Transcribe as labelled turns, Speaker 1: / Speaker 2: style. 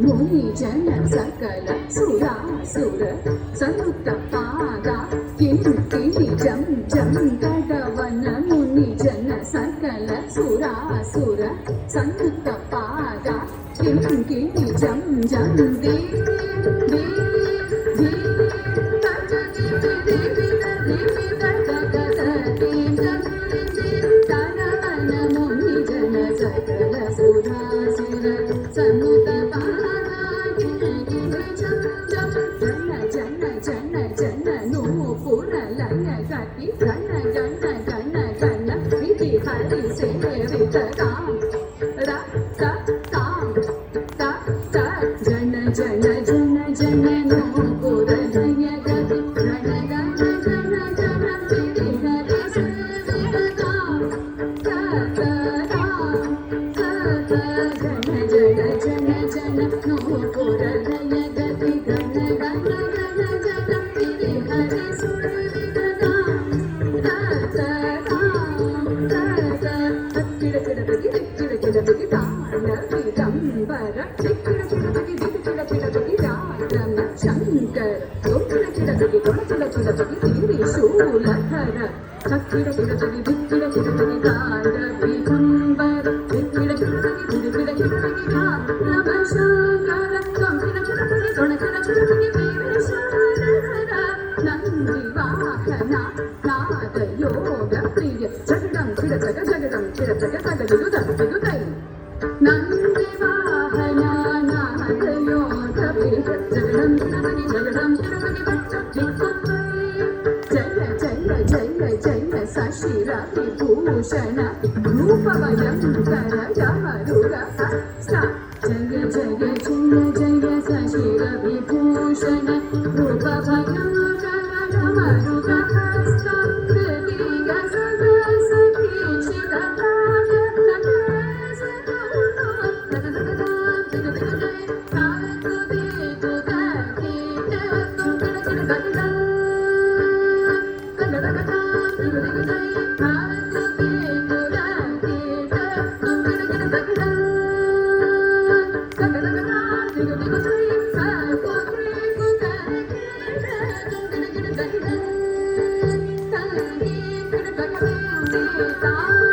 Speaker 1: ముని జన సకల సురాసుర సనుత పాద కింకిణి జం జం గడవన ముని జన సకల సురాసుర సనుత పాద కింకిణి జం జం దే దే దే జన జన జన నో పురదయ గతి గణ గణ జన జన శ్రీ హరి సదా జన జన జన జన నో పురదయ గతి గణ గణ జన జన శ్రీ హరి సదా కిడకిడబగి తాండవి దంబర కిడకిడబగి కిడకిడబగి రామ శంకర కిడకిడబగి కిడకిడబగి త్రిశూలధర కిడకిడబగి కిడకిడబగి తాండవి దంబర కిడకిడబగి కిడకిడబగి రామ శంకర కిడకిడబగి కిడకిడబగి త్రిశూలధర నంది వాహన నాద యోగ ప్రియ జగడం కిడ జగ జగడం కిడ జగ జగదులు దగదుదై నంది వాహన నాద యోగ ప్రియ జగడం కిడబగి జగడం కిడబగి జయ జయ జయ జయ శశిర విభూషణ రూపభయంకర యమరుర హస్త జయ జయ జయ జయ శశిర విభూషణ రూపభయంకర యమరుర హస్త కృతిగ సదా సఖీషిత Bye.